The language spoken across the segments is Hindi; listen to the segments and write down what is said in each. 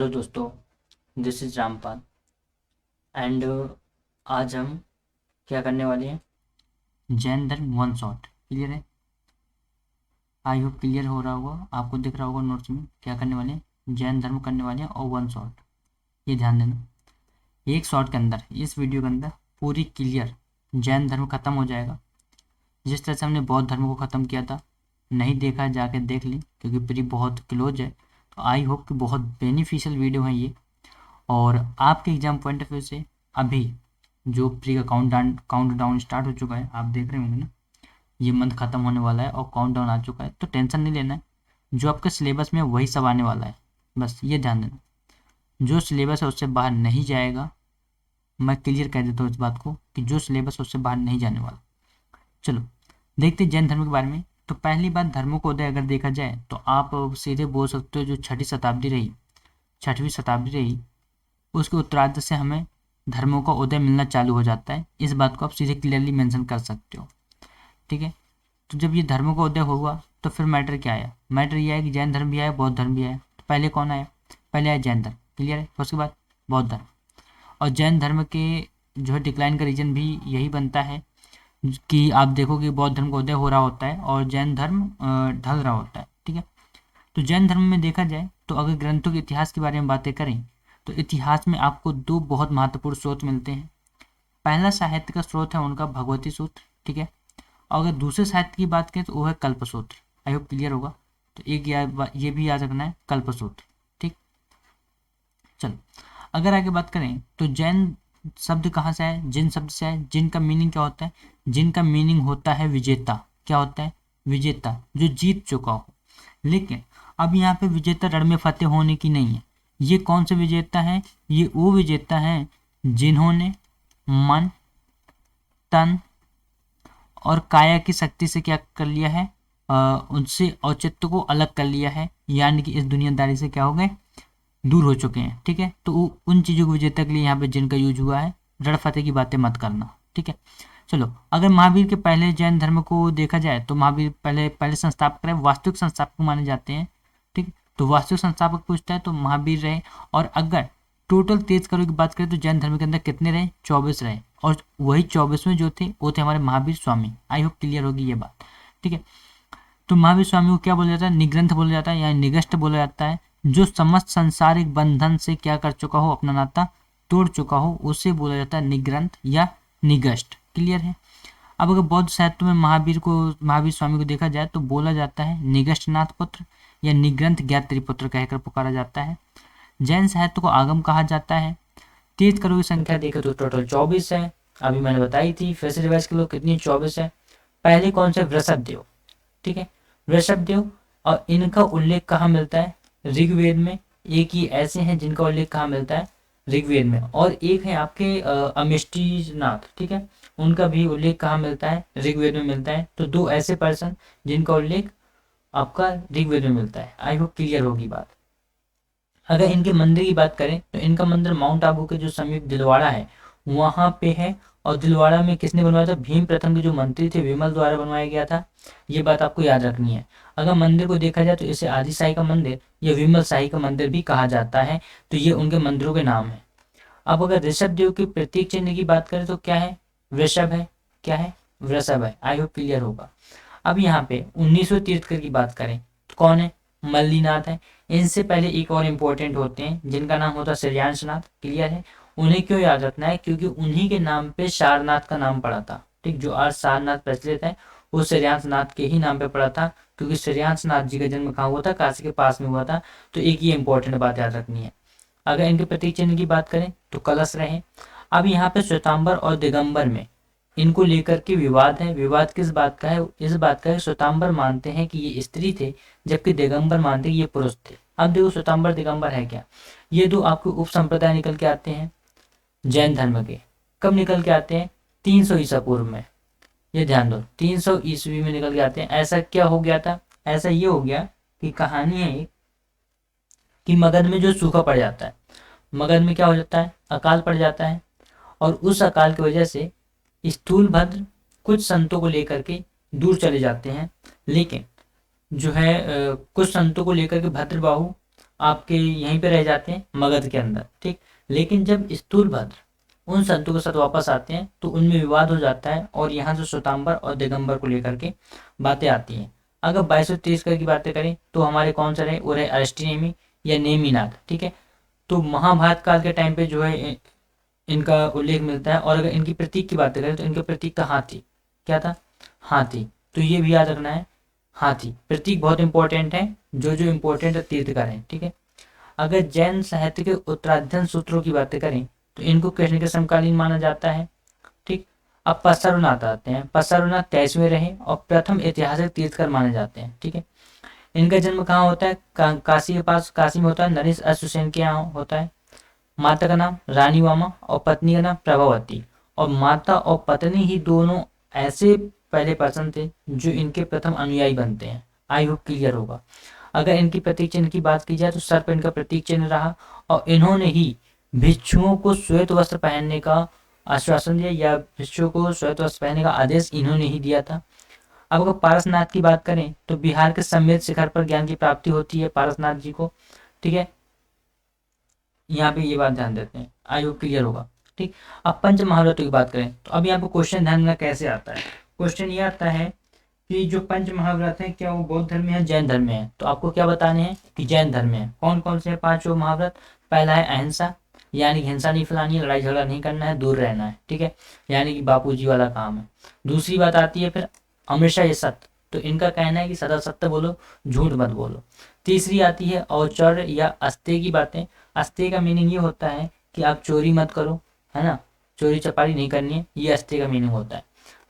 हेलो दोस्तों, दिस इज रामपाल एंड आज हम क्या करने वाले हैं। जैन धर्म वन शॉट क्लियर है। आई होप क्लियर हो रहा होगा, आपको दिख रहा होगा नोट्स में क्या करने वाले हैं। जैन धर्म करने वाले हैं और वन शॉट। ये ध्यान देना, एक शॉट के अंदर, इस वीडियो के अंदर पूरी क्लियर जैन धर्म खत्म हो जाएगा। जिस तरह से हमने बौद्ध धर्म को ख़त्म किया था, नहीं देखा है जाके देख लें क्योंकि प्री बहुत क्लोज है। तो आई होप कि बहुत बेनिफिशियल वीडियो है ये। और आपके एग्जाम पॉइंट ऑफ व्यू से अभी जो प्री का काउंट डाउन स्टार्ट हो चुका है, आप देख रहे होंगे ना, ये मंथ खत्म होने वाला है और काउंट डाउन आ चुका है। तो टेंशन नहीं लेना है, जो आपके सिलेबस में वही सब आने वाला है। बस ये ध्यान देना, जो सिलेबस है उससे बाहर नहीं जाएगा। मैं क्लियर कर देता हूँ इस बात को कि जो सिलेबस है उससे बाहर नहीं जाने वाला। चलो देखते हैं जैन धर्म के बारे में। तो पहली बात, धर्मों का उदय अगर देखा जाए तो आप सीधे बोल सकते हो जो छठवीं शताब्दी रही, उसके उत्तरार्ध से हमें धर्मों का उदय मिलना चालू हो जाता है। इस बात को आप सीधे क्लियरली मेंशन कर सकते हो, ठीक है। तो जब ये धर्मों का उदय हुआ तो फिर मैटर क्या आया? मैटर ये आया कि जैन धर्म भी आया, बौद्ध धर्म भी आया। तो पहले कौन आया? पहले आया जैन धर्म, क्लियर है। उसके बाद बौद्ध धर्म। और जैन धर्म के जो है डिक्लाइन का रीजन भी यही बनता है कि आप देखो कि बौद्ध धर्म का उदय हो रहा होता है और जैन धर्म ढल रहा होता है, ठीक है। तो जैन धर्म में देखा जाए तो अगर ग्रंथों के इतिहास के बारे में बातें करें तो इतिहास में आपको दो बहुत महत्वपूर्ण स्रोत मिलते हैं। पहला साहित्य का स्रोत है उनका भगवती सूत्र, ठीक है। और अगर दूसरे साहित्य की बात करें तो वो है कल्पसूत्र। आई होप क्लियर होगा। तो एक ये भी याद रखना है, कल्पसूत्र, ठीक। चलो अगर आगे बात करें तो जैन शब्द कहाँ से आया? जिन शब्द से आया। जिन का मीनिंग क्या होता है? जिन का मीनिंग होता है विजेता। क्या होता है? विजेता, जो जीत चुका हो। लेकिन अब यहाँ पे विजेता रण में फतेह होने की नहीं है। ये कौन से विजेता है? ये वो विजेता है जिन्होंने मन, तन और काया की शक्ति से क्या कर लिया है, उनसे औचित्य को अलग कर लिया है। यानी कि इस दुनियादारी से क्या हो गए, दूर हो चुके हैं, ठीक है। तो उन चीज़ों को विजेता के लिए यहाँ पे जिनका यूज हुआ है। रण फतेह की बातें मत करना, ठीक है। चलो अगर महावीर के पहले जैन धर्म को देखा जाए तो महावीर पहले पहले संस्थापक रहे, वास्तविक संस्थापक माने जाते हैं, ठीक। तो वास्तविक संस्थापक पूछता है तो महावीर रहे। और अगर टोटल तीर्थंकरों की बात करें तो जैन धर्म के अंदर कितने रहे? 24 रहे। और वही 24वें जो थे वो थे हमारे Mahavir Swami. I hope clear होगी ये बात, ठीक है। तो महावीर स्वामी को क्या बोला जाता है? निग्रंथ बोला जाता है या निगष्ट बोला जाता है। जो समस्त संसारिक बंधन से क्या कर चुका हो, अपना नाता तोड़ चुका हो, उसे बोला जाता है निग्रंथ या निगष्ट, क्लियर है। अब अगर बौद्ध साहित्य में महावीर स्वामी को देखा जाए तो बोला जाता है निगष्टनाथ पुत्र या निग्रंथ ज्ञात्री पुत्र कहकर पुकारा जाता है। जैन साहित्य को आगम कहा जाता है। तीर्थंकरों की संख्या देखें तो टोटल 24 है, अभी मैंने बताई थी। फिर से रिवाइज कर लो कितनी, 24 है। पहले कौन से? वृषभदेव, ठीक है, वृषभदेव। और इनका उल्लेख कहाँ मिलता है? ऋग्वेद में। एक ही ऐसे हैं जिनका उल्लेख कहाँ मिलता है? ऋग्वेद में। और एक है आपके अमिष्टीनाथ, ठीक है, उनका भी उल्लेख कहाँ मिलता है? ऋग्वेद में मिलता है। तो दो ऐसे पर्सन जिनका उल्लेख आपका ऋग्वेद में मिलता है। आई होप क्लियर होगी बात। अगर इनके मंदिर की बात करें तो इनका मंदिर माउंट आबू के जो समीप दिलवाड़ा है वहां पे है। और दिलवाड़ा में किसने बनवाया था? भीम प्रथम के जो मंत्री थे विमल द्वारा बनवाया गया था। ये बात आपको याद रखनी है। अगर मंदिर को देखा जाए तो इसे आदि शाही का मंदिर या विमल शाही का मंदिर भी कहा जाता है। तो ये उनके मंदिरों के नाम है। अब अगर ऋषभ देव के प्रतीक चिन्ह की बात करें तो क्या है? वृषभ है। क्या है? वृषभ है। आई होप क्लियर होगा। अब यहाँ पे 19वें तीर्थंकर की बात करें तो कौन है? मल्लीनाथ है। इनसे पहले एक और इम्पोर्टेंट होते हैं जिनका नाम होता है श्रेयांशनाथ, क्लियर है। उन्हें क्यों याद रखना है? क्योंकि उन्हीं के नाम पे सारनाथ का नाम पड़ा था, ठीक। जो आज सारनाथ प्रचलित है वो श्रेयांशनाथ के ही नाम पे पड़ा था, क्योंकि श्रेयांशनाथ जी का जन्म कहाँ हुआ था? काशी के पास में हुआ था। तो एक ये इंपॉर्टेंट बात याद रखनी है। अगर इनके प्रतीक चिन्ह की बात करें तो कलश रहे। अब यहाँ पे श्वेतांबर और दिगंबर में इनको लेकर के विवाद है। विवाद किस बात का है? इस बात का है श्वेतांबर मानते हैं कि ये स्त्री थे, जबकि दिगंबर मानते हैं कि ये पुरुष थे। अब देखो श्वेतांबर दिगंबर है क्या? ये दो आपके उप संप्रदाय निकल के आते हैं जैन धर्म के। कब निकल के आते हैं? 300 ईसा पूर्व में। ये ध्यान दो, 300 ईस्वी में निकल के आते हैं। ऐसा क्या हो गया था? ऐसा ये हो गया कि कहानी है कि मगध में जो सूखा पड़ जाता है, मगध में क्या हो जाता है? अकाल पड़ जाता है। और उस अकाल की वजह से स्थूलभद्र कुछ संतों को लेकर के दूर चले जाते हैं। लेकिन जो है कुछ संतों को लेकर के भद्रबाहु आपके यहीं पे रह जाते हैं मगध के अंदर, ठीक। लेकिन जब स्थूलभद्र उन संतों के साथ वापस आते हैं तो उनमें विवाद हो जाता है और यहाँ से श्वेतांबर और दिगंबर को लेकर के बातें आती हैं। अगर 2223 की बातें करें तो हमारे कौन सा रहे, वो रहे अरिष्टनेमी या नेमिनाथ, ठीक है। तो महाभारत काल के टाइम पे जो है इनका उल्लेख मिलता है। और अगर इनकी प्रतीक की बात करें तो इनका प्रतीक था हाथी। क्या था? हाथी। तो ये भी याद रखना है, हाथी प्रतीक बहुत इंपॉर्टेंट है। जो जो इंपॉर्टेंट है तीर्थकर है, ठीक है। अगर जैन साहित्य के उत्तराध्ययन सूत्रों की बातें करें तो इनको कृष्ण के समकालीन माना जाता है, ठीक। अब पसरुनाथ आते हैं। पसरुनाथ 23वें रहे और प्रथम ऐतिहासिक तीर्थकर माने जाते हैं, ठीक है। इनका जन्म कहाँ होता है? काशी के पास, काशी में होता है। नरेश अश्वसेन के यहाँ होता है। माता का नाम रानी वामा और पत्नी का नाम प्रभावती। और माता और पत्नी ही दोनों ऐसे पहले पर्सन थे जो इनके प्रथम अनुयायी बनते हैं। आई होप क्लियर होगा। अगर इनकी प्रतीक चिन्ह की बात की जाए तो सर्प इनका प्रतीक चिन्ह रहा और इन्होंने ही भिक्षुओं को श्वेत वस्त्र पहनने का आश्वासन दिया, या भिक्षुओं को श्वेत वस्त्र पहनने का आदेश इन्होंने ही दिया था। अब अगर पारसनाथ की बात करें तो बिहार के समेत शिखर पर ज्ञान की प्राप्ति होती है पारसनाथ जी को, ठीक है। यहाँ पे ये बात ध्यान देते हैं, आई होप क्लियर होगा, ठीक। अब पंच महाव्रतों की बात करें तो अब यहाँ पे क्वेश्चन ध्यान में कैसे आता है। क्वेश्चन ये आता है कि जो पंच महाव्रत है क्या वो बौद्ध धर्म में है, जैन धर्म में है? तो आपको क्या बताने हैं कि जैन धर्म में है। कौन कौन से पांचों महाव्रत? पहला है अहिंसा, यानी हिंसा नहीं फैलानी है, लड़ाई झगड़ा नहीं करना है, दूर रहना है, ठीक है, यानी कि बापूजी वाला काम है। दूसरी बात आती है फिर हमेशा ये सत्य, तो इनका कहना है कि सदा सत्य बोलो, झूठ मत बोलो। तीसरी आती है औचौर्य या अस्तेय की बातें। अस्तेय का मीनिंग ये होता है कि आप चोरी मत करो, है ना, चोरी चपारी नहीं करनी है, ये अस्तेय का मीनिंग होता है।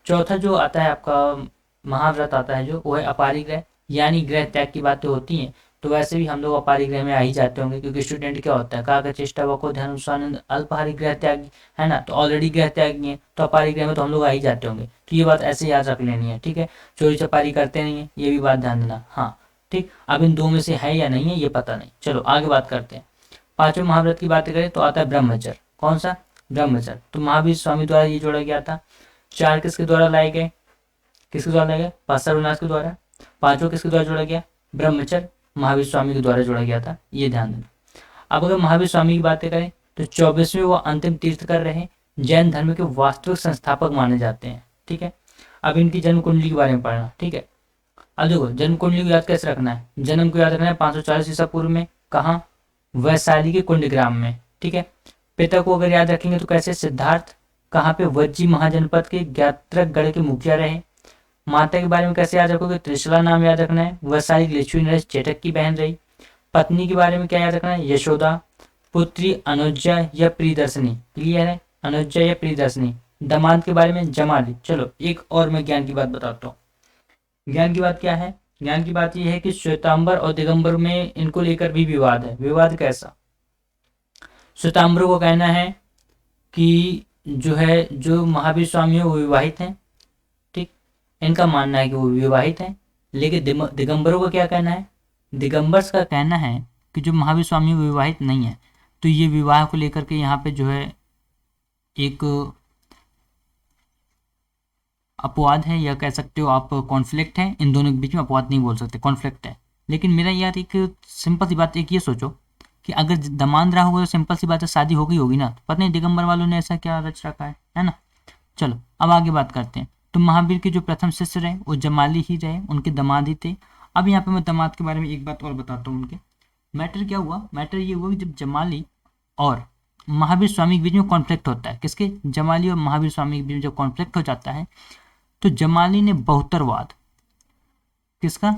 चौथा जो आता है आपका महाव्रत आता है जो, वो है अपारिग्रह, यानी गृह त्याग की बातें होती हैं। तो वैसे भी हम लोग अपारिग्रह में आ ही जाते होंगे, क्योंकि स्टूडेंट क्या होता है, काका चेष्टा वको ध्यान स्वानंद अल्पहारी गृह त्याग, है ना, तो ऑलरेडी गृह त्यागी है तो अपारिग्रह में तो हम लोग आ ही जाते होंगे। तो ये बात ऐसे याद रख लेनी है, ठीक है। चोरी चपारी करते नहीं है, ये भी बात ध्यान देना, हाँ, ठीक। अब इन दो में से है या नहीं है ये पता नहीं। चलो आगे बात करते हैं। पांचवें महाव्रत की बात करें तो आता है ब्रह्मचर्य। कौन सा? ब्रह्मचर्य। तो महावीर स्वामी द्वारा ये जोड़ा गया था। चार किसके द्वारा लाए गए? किसके द्वारा लाया गया? पार्श्वनाथ के द्वारा। पांचों किसके द्वारा जोड़ा गया? ब्रह्मचर्य महावीर स्वामी के द्वारा जोड़ा गया था, ये ध्यान देना। अब अगर महावीर स्वामी की बातें करें तो 24वें वो अंतिम तीर्थकर रहे, जैन धर्म के वास्तविक संस्थापक माने जाते हैं, ठीक है। अब इनकी जन्म कुंडली के बारे में पढ़ना, ठीक है। अब देखो जन्म कुंडली को याद कैसे रखना है। जन्म को याद रखना है 540 ईसा पूर्व में। कहाँ? वैशाली के कुंडग्राम में, ठीक है। पिता को अगर याद रखेंगे तो कैसे? सिद्धार्थ। कहाँ पे? वज्जी महाजनपद के ज्ञात्रक के मुखिया रहे। माता के बारे में कैसे याद रखोगे? त्रिशला नाम याद रखना है। वैशाली लक्ष्मी नरेश चेटक की बहन रही। पत्नी के बारे में क्या याद रखना है? यशोदा। पुत्री अनुज्जा या प्रियदर्शनी, क्लियर है, अनुज्जा या प्रियदर्शनी। दामाद के बारे में जमाली। चलो एक और मैं ज्ञान की बात बताता हूँ। ज्ञान की बात क्या है? ज्ञान की बात यह है कि श्वेतांबर और दिगंबर में इनको लेकर भी विवाद है। विवाद कैसा? श्वेतांबर को कहना है कि जो है जो महावीर स्वामी है वो विवाहित हैं, ठीक। इनका मानना है कि वो विवाहित हैं। लेकिन दिगंबरों का क्या कहना है? दिगंबर्स का कहना है कि जो महावीर स्वामी विवाहित नहीं है। तो ये विवाह को लेकर के यहाँ पे जो है एक अपवाद है, या कह सकते हो आप कॉन्फ्लिक्ट है। इन दोनों के बीच में अपवाद नहीं बोल सकते, कॉन्फ्लिक्ट है। लेकिन मेरा यार एक सिंपल सी बात, एक ये सोचो कि अगर दमाद रहा होगा तो सिंपल सी बात है शादी हो गई होगी ना। पता नहीं दिगंबर वालों ने ऐसा क्या रच रखा है ना। चलो अब आगे बात करते हैं। तो महावीर के जो प्रथम शिष्य रहे वो जमाली ही रहे, उनके दामाद ही थे। अब यहाँ पे मैं दामाद के बारे में एक बात और बताता हूँ। उनके मैटर क्या हुआ? मैटर ये हुआ कि जब जमाली और महावीर स्वामी के बीच में कॉन्फ्लिक्ट होता है, किसके? जमाली और महावीर स्वामी के बीच में जब कॉन्फ्लिक्ट हो जाता है तो जमाली ने बहुतरवाद, किसका?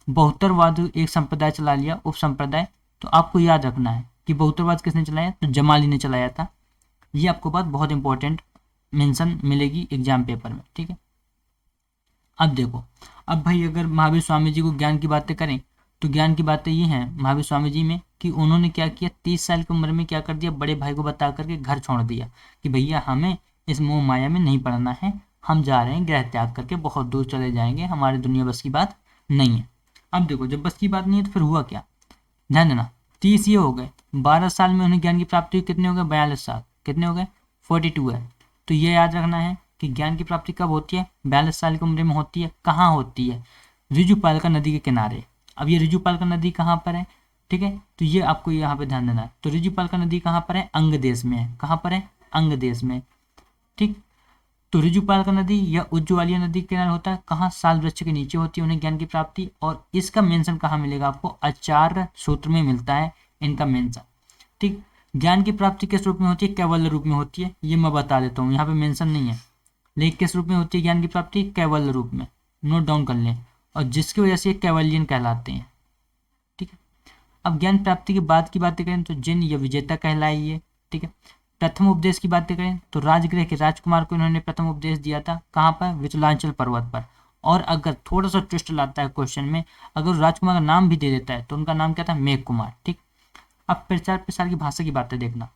बहुतरवाद एक संप्रदाय चला लिया, उप संप्रदाय। तो आपको याद रखना है कि बहुतरवाद किसने चलाया? तो जमाली ने चलाया था। ये आपको बात बहुत इंपॉर्टेंट मेंशन मिलेगी एग्जाम पेपर में, ठीक है। अब देखो, अब भाई अगर महावीर स्वामी जी को ज्ञान की बातें करें तो ज्ञान की बातें ये हैं महावीर स्वामी जी में कि उन्होंने क्या किया, 30 साल की उम्र में क्या कर दिया, बड़े भाई को बता करके घर छोड़ दिया कि भैया हमें इस मोह माया में नहीं पड़ना है, हम जा रहे हैं गृह त्याग करके बहुत दूर चले जाएंगे, हमारी दुनिया बस की बात नहीं है। अब देखो जब बस की बात नहीं है तो फिर हुआ क्या, ध्यान देना। 30 ये हो गए, 12 साल में उन्हें ज्ञान की प्राप्ति कितने हो गए? 42 साल। कितने हो गए? 42 है। तो ये याद रखना है कि ज्ञान की प्राप्ति कब होती है? 42 साल की उम्र में होती है। कहाँ होती है? रिजुपालका नदी के किनारे। अब ये रिजुपालका नदी कहाँ पर है? ठीक है, तो ये आपको यहाँ पे ध्यान देना है। तो ऋजुपालिका नदी कहाँ पर है? अंग देश में है। कहाँ पर है? अंग देश में। ठीक, तो ऋजुपालिका नदी या उज्ज्वलिया नदी के किनारे होता है कहाँ? साल वृक्ष के नीचे होती है उन्हें ज्ञान की प्राप्ति। और इसका मेंशन कहाँ मिलेगा आपको? आचार्य सूत्र में मिलता है इनका मेंशन। ठीक, ज्ञान की प्राप्ति किस रूप में होती है? कैवल्य रूप में होती है, ये मैं बता देता हूँ, यहाँ पे मेंशन नहीं है, लेकिन किस रूप में होती है ज्ञान की प्राप्ति? कैवल्य रूप में, नोट डाउन कर लें, और जिसकी वजह से ये कैवल्यन कहलाते हैं। ठीक है, अब ज्ञान प्राप्ति के बाद की बातें करें तो जिन या विजेता कहलाए ये। ठीक है, प्रथम उपदेश की बातें करें तो राजगृह के राजकुमार को इन्होंने प्रथम उपदेश दिया था। कहाँ पर? वितलांचल पर्वत पर। और अगर थोड़ा सा ट्विस्ट लाता है क्वेश्चन में, अगर राजकुमार का नाम भी दे देता है तो उनका नाम क्या था? मेघ कुमार। ठीक, अब प्रचार प्रसार की भाषा की बातें देखना।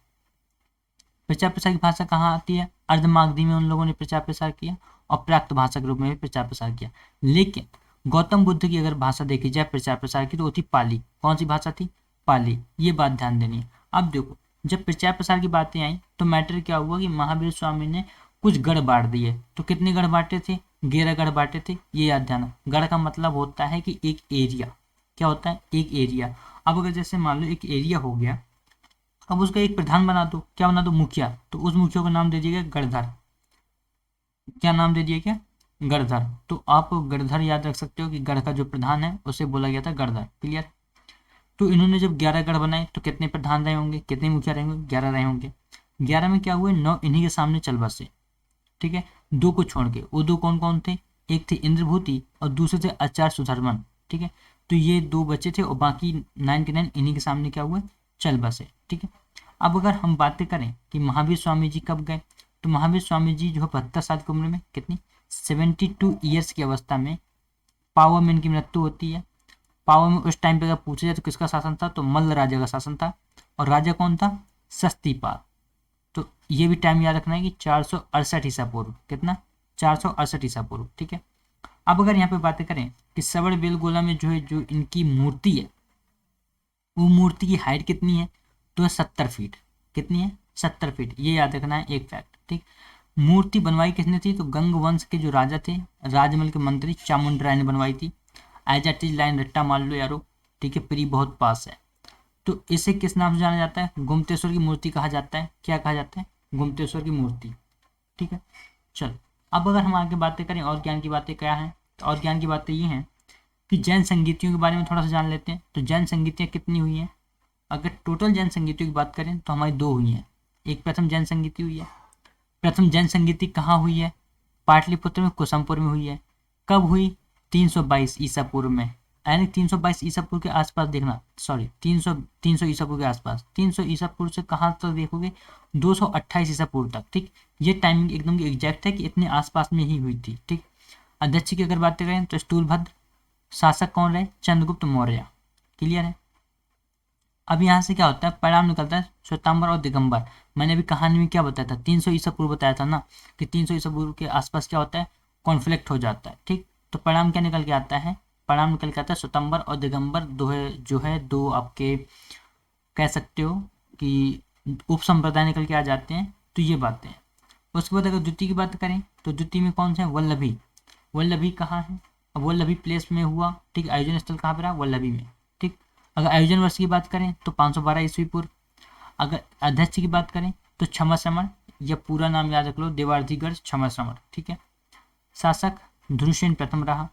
प्रचार प्रसार की भाषा कहाँ आती है? अर्धमागधी में उन लोगों ने प्रचार प्रसार किया और प्राकृत भाषा के रूप में भी प्रचार प्रसार किया। लेकिन गौतम बुद्ध की अगर भाषा देखी जाए प्रचार प्रसार की तो वो थी पाली। कौन सी भाषा थी? पाली। ये बात ध्यान देनी है। अब देखो, जब प्रचार प्रसार की बातें आई तो मैटर क्या हुआ कि महावीर स्वामी ने कुछ गढ़ बांट दिए। तो कितने गढ़ बांटे थे? 11 गढ़ बांटे थे। ये याद ध्यान। गढ़ का मतलब होता है कि एक एरिया। क्या होता है? एक एरिया। अब अगर जैसे मान लो एक एरिया हो गया, अब उसका एक प्रधान बना दो। क्या बना दो? मुखिया। तो उस मुखिया को नाम दे दिया गढ़धर। क्या नाम दे दिया? क्या? गढ़धर। तो आप गढ़धर याद रख सकते हो कि गढ़ का जो प्रधान है उसे बोला गया था गढ़धर। क्लियर? तो इन्होंने जब 11 गढ़ बनाए तो कितने प्रधान रहे होंगे? कितने मुखिया रहे होंगे? 11 रहे होंगे। 11 में क्या हुए? 9 इन्हीं के सामने चल बसे। ठीक है, 2 को छोड़ के। वो 2 कौन कौन थे? एक थे इंद्रभूति और दूसरे थे आचार्य सुधर्मन। ठीक है, तो ये 2 बचे थे और बाकी 9 के 9 इन्हीं के सामने क्या हुए? चल बसे। ठीक है, अब अगर हम बातें करें कि महावीर स्वामी जी कब गए, तो महावीर स्वामी जी जो है 72 साल की उम्र में, कितनी? 72 ईयर्स की अवस्था में पावर में इनकी मृत्यु होती है। पावर में उस टाइम पे अगर पूछा जाए तो किसका शासन था? तो मल्ल राजा का शासन था। और राजा कौन था? सस्तीपाल। तो ये भी टाइम याद रखना है कि 468 ईसा पूर्व। कितना? 468 ईसा पूर्व। ठीक है, अब अगर यहाँ पे बातें करें कि सवर्ण बेलगोला में जो है जो इनकी मूर्ति है, वो मूर्ति की हाइट कितनी है? तो 70 फीट। कितनी है? 70 फीट। ये याद रखना है एक फैक्ट। ठीक, मूर्ति बनवाई किसने थी? तो गंग वंश के जो राजा थे, राजमल के मंत्री चामुंड राय ने बनवाई थी। एज एट इज लाइन रट्टा मान लो यारो। ठीक है, प्री बहुत पास है। तो इसे किस नाम से जाना जाता है? गुप्तेश्वर की मूर्ति कहा जाता है। क्या कहा जाता है? गुप्तेश्वर की मूर्ति। ठीक है, चल अब अगर हम आगे बातें करें और ज्ञान की बातें क्या हैं, तो और ज्ञान की बातें ये हैं कि जैन संगीतियों के बारे में थोड़ा सा जान लेते हैं। तो जैन संगीतियाँ कितनी हुई हैं? अगर टोटल जैन संगीतियों की बात करें तो हमारी 2 हुई हैं। एक प्रथम जैन संगीति हुई है। प्रथम जैन संगीति कहाँ हुई है? पाटलिपुत्र में, कुसुमपुर में हुई है। कब हुई? 322 ईसा पूर्व में, यानी 322 ईसा पूर्व के आसपास देखना, सॉरी 300 ईसा पूर्व के आसपास। 300 ईसा पूर्व से कहाँ तक देखोगे? 228 ईसा पूर्व तक। ठीक, ये टाइमिंग एकदम एग्जैक्ट है कि इतने आसपास में ही हुई थी। ठीक, अध्यक्ष की अगर बातें करें तो स्थूलभद्र। शासक कौन रहे? चंद्रगुप्त मौर्य। क्लियर है? अब यहाँ से क्या होता है? परिणाम निकलता है श्वेतांबर और दिगंबर। मैंने अभी कहानी में क्या बताया था? 300 ईसा पूर्व बताया था ना, कि 300 ईसा पूर्व के आसपास क्या होता है? कॉन्फ्लिक्ट हो जाता है। ठीक, तो परिणाम क्या निकल के आता है? परिणाम निकल के आता है श्वेतांबर और दिगंबर दो है, जो है 2 आपके कह सकते हो कि उप संप्रदाय निकल के आ जाते हैं। तो ये बातें हैं। उसके बाद अगर द्वितीय की बात करें तो द्वितीय में कौन से हैं? वल्लभी। वल्लभी कहाँ है? अब वल्लभी प्लेस में हुआ। ठीक, आयोजन स्थल कहाँ पर रहा? वल्लभी में। ठीक, अगर आयोजन वर्ष की बात करें तो 512 ईस्वी पूर्व। अगर अध्यक्ष की बात करें तो क्षमा श्रमण, या पूरा नाम याद रख लो, देवार्थिगढ़ क्षमा श्रमण। ठीक है, शासक धनुषेन प्रथम रहा।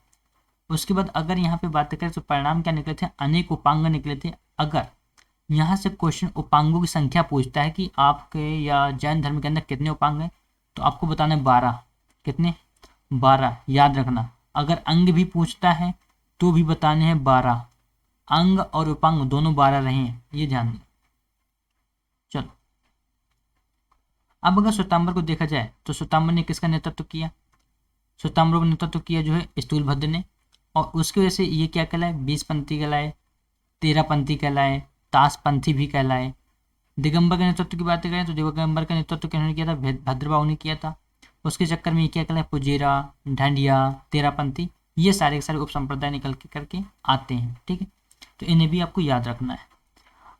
उसके बाद अगर यहाँ पे बात करें तो परिणाम क्या निकले थे? अनेक उपांग निकले थे। अगर यहाँ से क्वेश्चन उपांगों की संख्या पूछता है कि आपके या जैन धर्म के अंदर कितने उपांग हैं, तो आपको बताना है 12। कितने? 12 याद रखना। अगर अंग भी पूछता है तो भी बताने हैं 12। अंग और उपांग दोनों 12 रहे हैं, ये ध्यान दें। चलो अब अगर श्वेतांबर को देखा जाए तो श्वेतांबर ने किसका नेतृत्व किया? श्वेतांबर का नेतृत्व किया जो है स्थूलभद्र ने। और उसकी वजह से ये क्या कहलाए? 20 पंथी कहलाए, 13 पंथी कहलाए, तासपंथी भी कहलाए। दिगंबर के नेतृत्व की बात करें तो दिगंबर का नेतृत्व किन्होंने किया था? भद्रबाहु ने किया था। उसके चक्कर में ये क्या कहलाए? पुजेरा, ढंडिया, 13 पंथी, ये सारे के सारे उप संप्रदाय निकल के करके आते हैं। ठीक है, तो इन्हें भी आपको याद रखना है।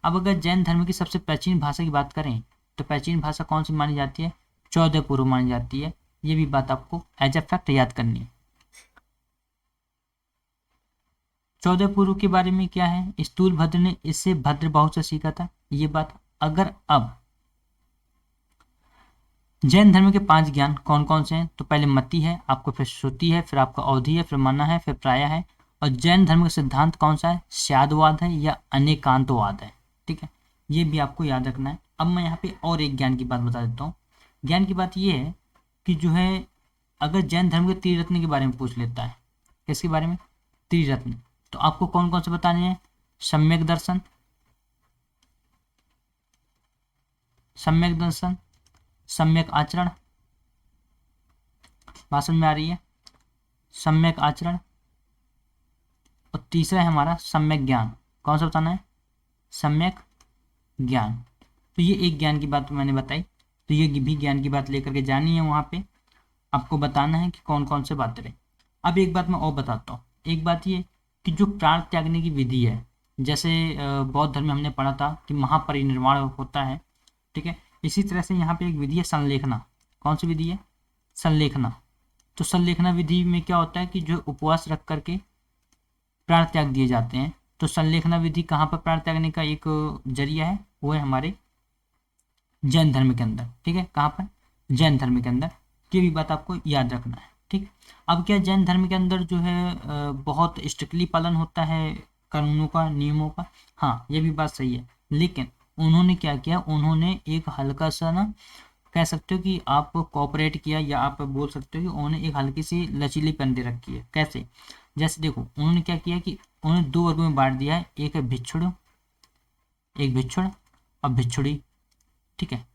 अब अगर जैन धर्म की सबसे प्राचीन भाषा की बात करें तो प्राचीन भाषा कौन सी मानी जाती है? 14 पूर्व मानी जाती है। ये भी बात आपको एज ए फैक्ट याद करनी है। 14 पूर्व के बारे में क्या है, स्थूलभद्र ने इससे भद्रबाहु से सीखा था, ये बात। अगर अब जैन धर्म के 5 ज्ञान कौन कौन से हैं, तो पहले मति है आपको, फिर श्रुति है, फिर आपका अवधि है, फिर मना है, फिर प्राय है। और जैन धर्म का सिद्धांत कौन सा है, स्यादवाद है या अनेकांतवाद है। ठीक है, ये भी आपको याद रखना है। अब मैं यहाँ पे और एक ज्ञान की बात बता देता हूँ। ज्ञान की बात ये है कि जो है, अगर जैन धर्म के त्रिरत्न के बारे में पूछ लेता है, किसके बारे में, त्रिरत्न, तो आपको कौन कौन से बताने हैं, सम्यक दर्शन, सम्यक दर्शन, सम्यक आचरण, भाषण में आ रही है, सम्यक आचरण, और तीसरा है हमारा सम्यक ज्ञान। कौन सा बताना है, सम्यक ज्ञान। तो ये एक ज्ञान की बात मैंने बताई, तो ये भी ज्ञान की बात लेकर के जानी है, वहाँ पे आपको बताना है कि कौन कौन से बातें रहे। अब एक बात मैं और बताता हूँ। एक बात ये कि जो प्राण त्यागने की विधि है, जैसे बौद्ध धर्म में हमने पढ़ा था कि महापरिनिर्वाण होता है, ठीक है, इसी तरह से यहाँ पे एक विधि है संलेखना। कौन सी विधि है, संलेखना। तो संलेखना विधि में क्या होता है कि जो उपवास रख करके प्राण त्याग दिए जाते हैं। तो संलेखना विधि कहाँ पर प्राण त्यागने का एक जरिया है, वो है हमारे जैन धर्म के अंदर। ठीक है, कहाँ पर, जैन धर्म के अंदर। ये भी बात आपको याद रखना है। ठीक, अब क्या जैन धर्म के अंदर जो है बहुत स्ट्रिक्टली पालन होता है कानूनों का, नियमों का। हाँ, ये भी बात सही है, लेकिन उन्होंने क्या किया, उन्होंने एक हल्का सा ना, कह सकते हो कि आप कोऑपरेट किया, या आप बोल सकते हो कि उन्होंने एक हल्की सी लचीलीपन दे रखी है। कैसे, जैसे देखो उन्होंने क्या किया कि उन्होंने 2 वर्गों में बांट दिया है, एक है भिक्षुड़, एक भिक्षुड़ और भिक्षुड़ी। ठीक है,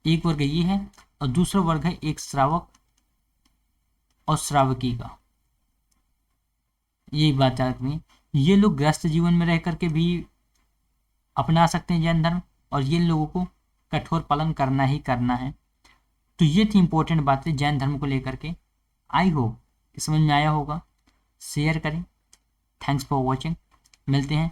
एक वर्ग ये है, और दूसरा वर्ग है एक श्रावक और श्रावकी का। यही बात याद रखनी है। ये लोग गृहस्थ जीवन में रह करके भी अपना सकते हैं जैन धर्म, और ये लोगों को कठोर पालन करना ही करना है। तो ये थी इंपॉर्टेंट बातें जैन धर्म को लेकर के। आई होप समझ में आया होगा। शेयर करें। Thanks for watching. मिलते हैं।